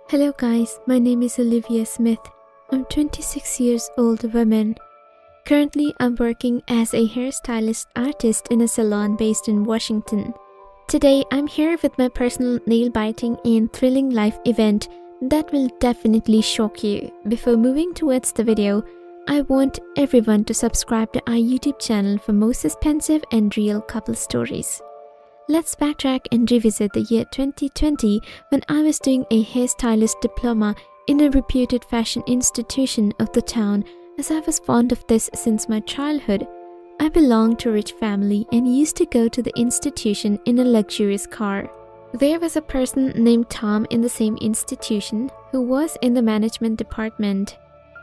Hello guys, my name is Olivia Smith. I'm 26 years old woman. Currently, I'm working as a hairstylist artist in a salon based in Washington. Today, I'm here with my personal nail-biting and thrilling life event that will definitely shock you. Before moving towards the video, I want everyone to subscribe to our YouTube channel for more suspensive and real couple stories. Let's backtrack and revisit the year 2020 when I was doing a hairstylist diploma in a reputed fashion institution of the town, as I was fond of this since my childhood. I belonged to a rich family and used to go to the institution in a luxurious car. There was a person named Tom in the same institution who was in the management department.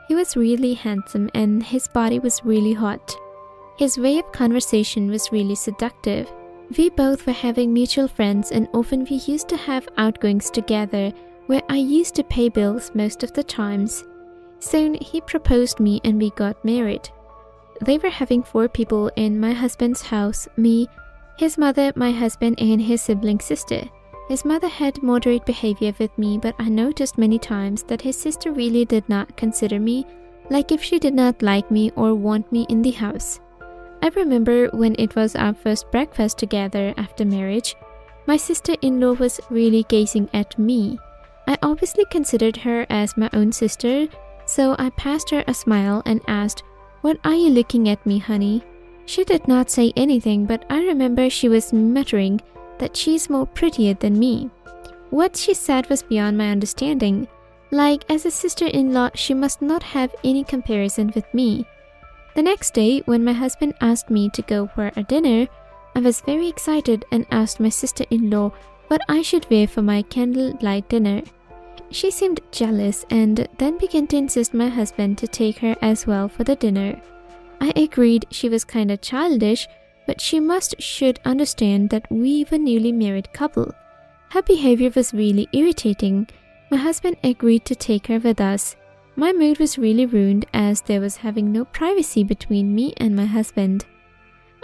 He was really handsome and his body was really hot. His way of conversation was really seductive. We both were having mutual friends and often we used to have outgoings together where I used to pay bills most of the times. Soon he proposed me and we got married. They were having 4 people in my husband's house: me, his mother, my husband and his sibling sister. His mother had moderate behavior with me, but I noticed many times that his sister really did not consider me, like if she did not like me or want me in the house. I remember when it was our first breakfast together after marriage, my sister-in-law was really gazing at me. I obviously considered her as my own sister, so I passed her a smile and asked, "What are you looking at me, honey?" She did not say anything, but I remember she was muttering that she's more prettier than me. What she said was beyond my understanding. Like, as a sister-in-law, she must not have any comparison with me. The next day, when my husband asked me to go for a dinner, I was very excited and asked my sister-in-law what I should wear for my candlelight dinner. She seemed jealous and then began to insist my husband to take her as well for the dinner. I agreed. She was kinda childish, but she should understand that we were newly married couple. Her behavior was really irritating. My husband agreed to take her with us. My mood was really ruined as there was having no privacy between me and my husband.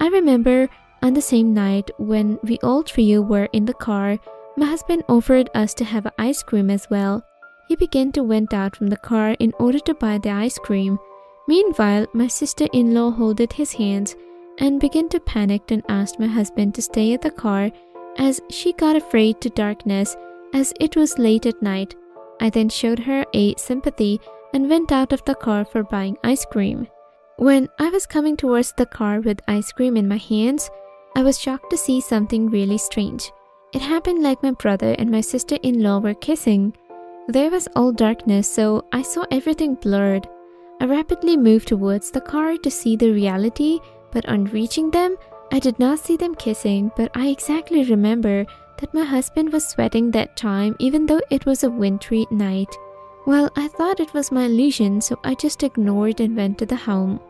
I remember on the same night when we all 3 were in the car, my husband offered us to have ice cream as well. He began to went out from the car in order to buy the ice cream. Meanwhile, my sister-in-law holded his hands and began to panic and asked my husband to stay at the car as she got afraid to darkness as it was late at night. I then showed her a sympathy and went out of the car for buying ice cream. When I was coming towards the car with ice cream in my hands, I was shocked to see something really strange. It happened like my brother and my sister-in-law were kissing. There was all darkness, so I saw everything blurred. I rapidly moved towards the car to see the reality, but on reaching them, I did not see them kissing, but I exactly remember that my husband was sweating that time even though it was a wintry night. Well, I thought it was my illusion, so I just ignored and went to the home.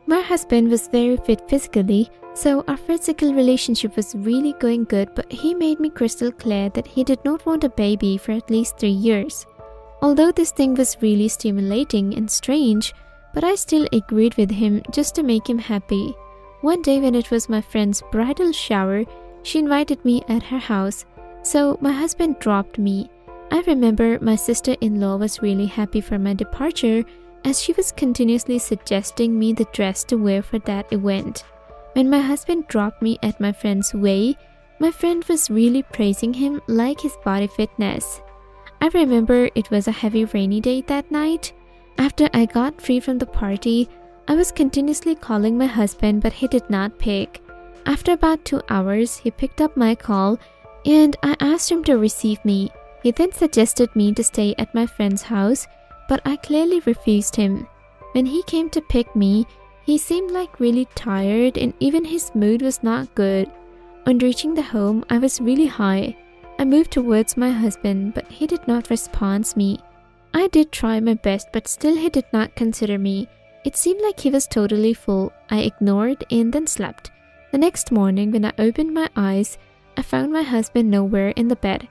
My husband was very fit physically, so our physical relationship was really going good, but he made me crystal clear that he did not want a baby for at least 3 years. Although this thing was really stimulating and strange, but I still agreed with him just to make him happy. One day when it was my friend's bridal shower, she invited me at her house, so my husband dropped me. I remember my sister-in-law was really happy for my departure as she was continuously suggesting me the dress to wear for that event. When my husband dropped me at my friend's way, my friend was really praising him like his body fitness. I remember it was a heavy rainy day that night. After I got free from the party, I was continuously calling my husband but he did not pick. After about 2 hours, he picked up my call and I asked him to receive me. He then suggested me to stay at my friend's house, but I clearly refused him. When he came to pick me, he seemed like really tired and even his mood was not good. On reaching the home, I was really high. I moved towards my husband, but he did not respond to me. I did try my best, but still he did not consider me. It seemed like he was totally full. I ignored and then slept. The next morning, when I opened my eyes, I found my husband nowhere in the bed.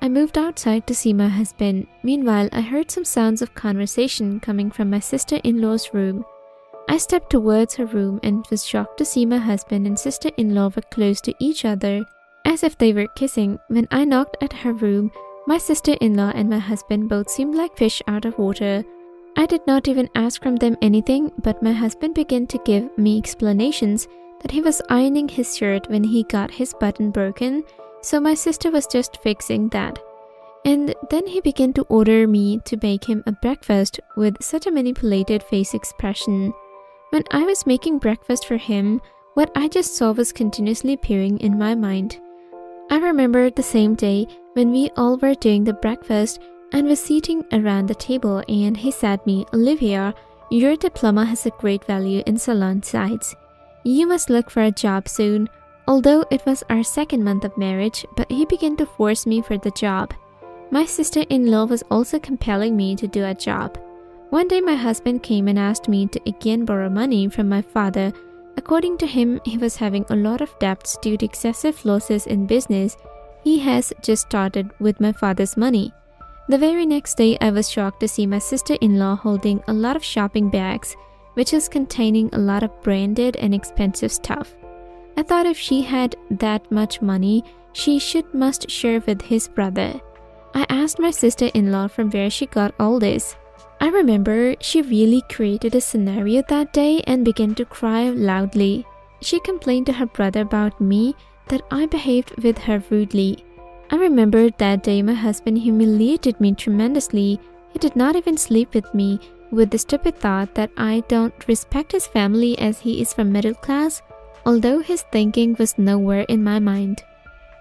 I moved outside to see my husband. Meanwhile, I heard some sounds of conversation coming from my sister-in-law's room. I stepped towards her room and was shocked to see my husband and sister-in-law were close to each other, as if they were kissing. When I knocked at her room, My sister-in-law and my husband both seemed like fish out of water. I did not even ask from them anything, but my husband began to give me explanations that he was ironing his shirt when he got his button broken, so my sister was just fixing that. And then he began to order me to make him a breakfast with such a manipulated face expression. When I was making breakfast for him, what I just saw was continuously appearing in my mind. I remember the same day when we all were doing the breakfast and were sitting around the table, and he said me, "Olivia, your diploma has a great value in salon sides. You must look for a job soon." Although it was our second month of marriage, but he began to force me for the job. My sister-in-law was also compelling me to do a job. One day my husband came and asked me to again borrow money from my father. According to him, he was having a lot of debts due to excessive losses in business he has just started with my father's money. The very next day, I was shocked to see my sister-in-law holding a lot of shopping bags, which was containing a lot of branded and expensive stuff. I thought if she had that much money, she must share with his brother. I asked my sister-in-law from where she got all this. I remember she really created a scenario that day and began to cry loudly. She complained to her brother about me, that I behaved with her rudely. I remember that day my husband humiliated me tremendously. He did not even sleep with me, with the stupid thought that I don't respect his family as he is from middle class, although his thinking was nowhere in my mind.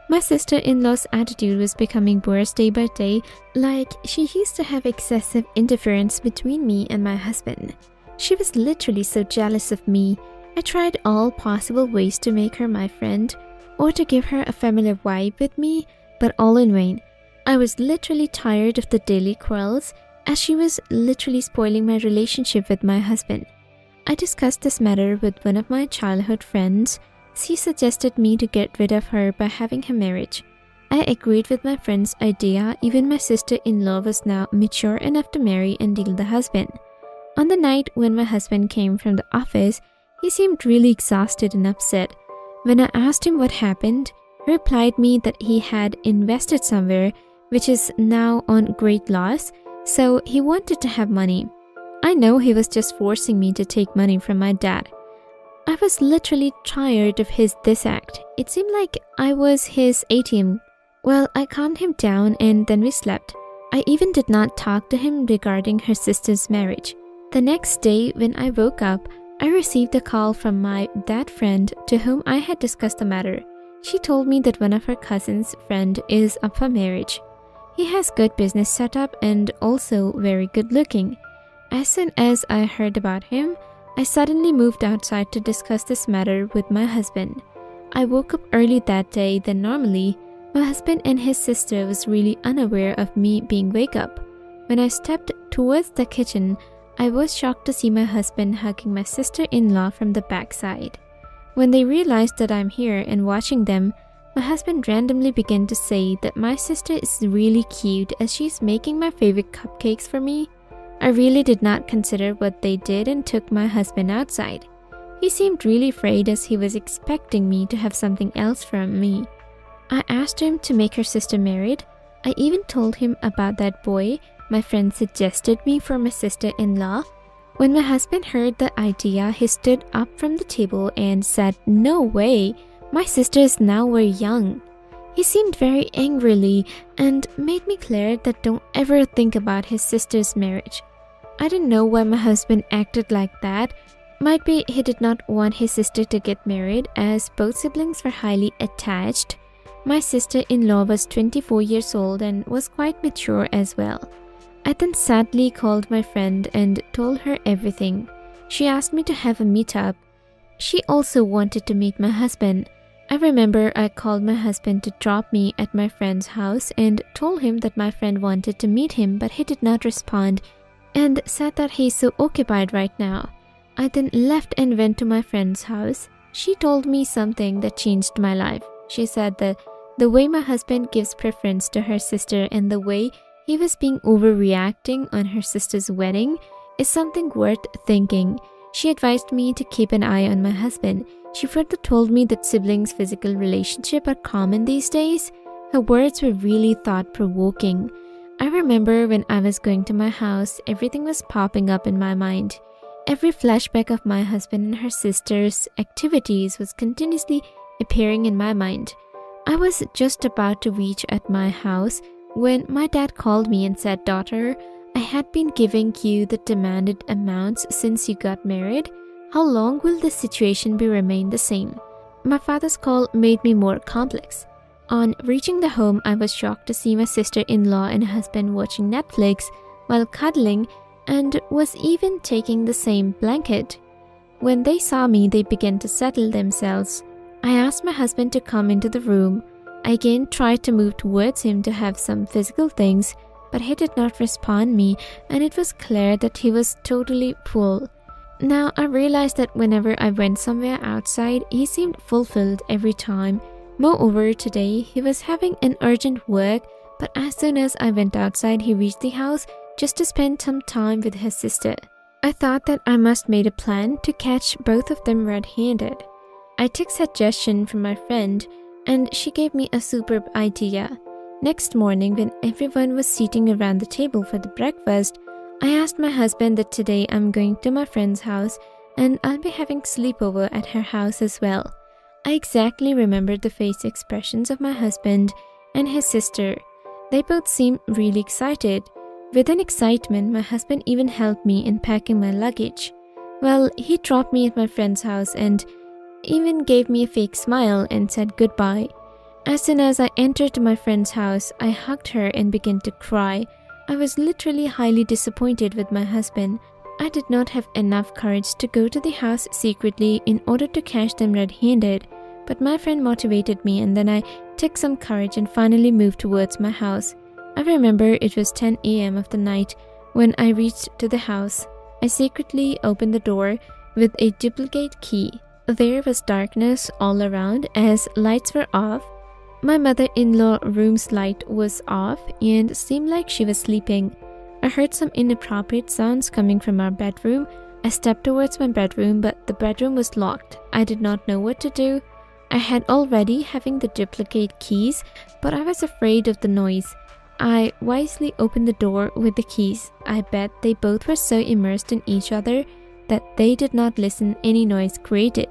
My sister-in-law's attitude was becoming worse day by day, like she used to have excessive interference between me and my husband. She was literally so jealous of me. I tried all possible ways to make her my friend or to give her a familiar vibe with me, but all in vain. I was literally tired of the daily quarrels, as she was literally spoiling my relationship with my husband. I discussed this matter with one of my childhood friends. She suggested me to get rid of her by having her marriage. I agreed with my friend's idea. Even my sister-in-law was now mature enough to marry and deal the husband. On the night when my husband came from the office, he seemed really exhausted and upset. When I asked him what happened, he replied me that he had invested somewhere, which is now on great loss, so he wanted to have money. I know he was just forcing me to take money from my dad. I was literally tired of this act. It seemed like I was his ATM. Well, I calmed him down and then we slept. I even did not talk to him regarding her sister's marriage. The next day, when I woke up, I received a call from that friend to whom I had discussed the matter. She told me that one of her cousin's friend is up for marriage. He has good business setup and also very good looking. As soon as I heard about him, I suddenly moved outside to discuss this matter with my husband. I woke up early that day than normally. My husband and his sister was really unaware of me being wake up. When I stepped towards the kitchen, I was shocked to see my husband hugging my sister-in-law from the backside. When they realized that I'm here and watching them, my husband randomly began to say that my sister is really cute as she's making my favorite cupcakes for me. I really did not consider what they did and took my husband outside. He seemed really afraid as he was expecting me to have something else from me. I asked him to make her sister married. I even told him about that boy my friend suggested me for my sister-in-law. When my husband heard the idea, he stood up from the table and said, "No way, my sister is now very young." He seemed very angrily and made me clear that don't ever think about his sister's marriage. I didn't know why my husband acted like that. Might be he did not want his sister to get married as both siblings were highly attached. My sister-in-law was 24 years old and was quite mature as well. I then sadly called my friend and told her everything. She asked me to have a meetup. She also wanted to meet my husband. I remember I called my husband to drop me at my friend's house and told him that my friend wanted to meet him, but he did not respond and said that he's so occupied right now. I then left and went to my friend's house. She told me something that changed my life. She said that the way my husband gives preference to her sister and the way he was being overreacting on her sister's wedding is something worth thinking. She advised me to keep an eye on my husband. She further told me that siblings' physical relationships are common these days. Her words were really thought-provoking. I remember when I was going to my house, everything was popping up in my mind. Every flashback of my husband and her sister's activities was continuously appearing in my mind. I was just about to reach at my house when my dad called me and said, "Daughter, I had been giving you the demanded amounts since you got married. How long will the situation be remain the same?" My father's call made me more complex. On reaching the home, I was shocked to see my sister-in-law and husband watching Netflix while cuddling and was even taking the same blanket. When they saw me, they began to settle themselves. I asked my husband to come into the room. I again tried to move towards him to have some physical things, but he did not respond me, and it was clear that he was totally full. Now I realized that whenever I went somewhere outside, he seemed fulfilled every time. Moreover, today he was having an urgent work, but as soon as I went outside, he reached the house just to spend some time with his sister. I thought that I must make a plan to catch both of them red-handed. I took suggestion from my friend, and she gave me a superb idea. Next morning, when everyone was sitting around the table for the breakfast, I asked my husband that today I'm going to my friend's house and I'll be having sleepover at her house as well. I exactly remembered the face expressions of my husband and his sister. They both seemed really excited. With an excitement, my husband even helped me in packing my luggage. Well, he dropped me at my friend's house and even gave me a fake smile and said goodbye. As soon as I entered my friend's house, I hugged her and began to cry. I was literally highly disappointed with my husband. I did not have enough courage to go to the house secretly in order to catch them red-handed, but my friend motivated me, and then I took some courage and finally moved towards my house. I remember it was 10 a.m. of the night when I reached to the house. I secretly opened the door with a duplicate key. There was darkness all around as lights were off. My mother-in-law room's light was off and seemed like she was sleeping. I heard some inappropriate sounds coming from our bedroom. I stepped towards my bedroom, but the bedroom was locked. I did not know what to do. I had already having the duplicate keys, but I was afraid of the noise. I wisely opened the door with the keys. I bet they both were so immersed in each other that they did not listen any noise created.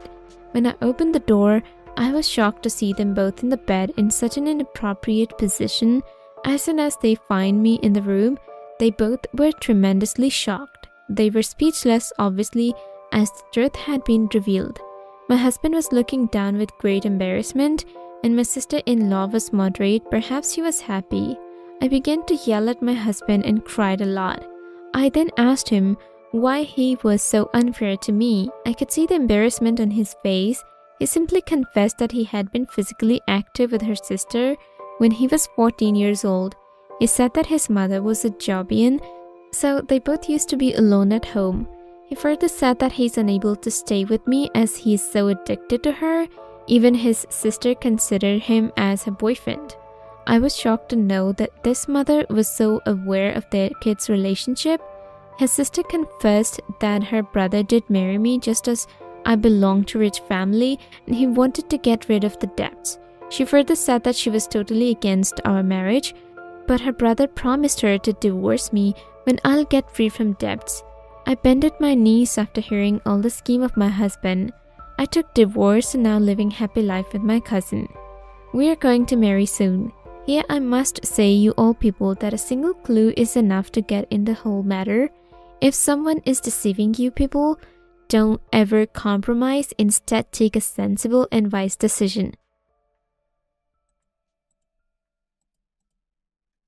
When I opened the door, I was shocked to see them both in the bed in such an inappropriate position. As soon as they find me in the room, they both were tremendously shocked. They were speechless, obviously, as the truth had been revealed. My husband was looking down with great embarrassment, and my sister-in-law was moderate. Perhaps she was happy. I began to yell at my husband and cried a lot. I then asked him why he was so unfair to me. I could see the embarrassment on his face. He simply confessed that he had been physically active with her sister when he was 14 years old. He said that his mother was a Jobian, so they both used to be alone at home. He further said that he's unable to stay with me as he is so addicted to her. Even his sister considered him as her boyfriend. I was shocked to know that this mother was so aware of their kid's relationship. His sister confessed that her brother did marry me just as I belonged to a rich family and he wanted to get rid of the debts. She further said that she was totally against our marriage, but her brother promised her to divorce me when I'll get free from debts. I bended my knees after hearing all the scheme of my husband. I took divorce and now living happy life with my cousin. We are going to marry soon. Here I must say you all people that a single clue is enough to get in the whole matter. If someone is deceiving you people, don't ever compromise. Instead, take a sensible and wise decision.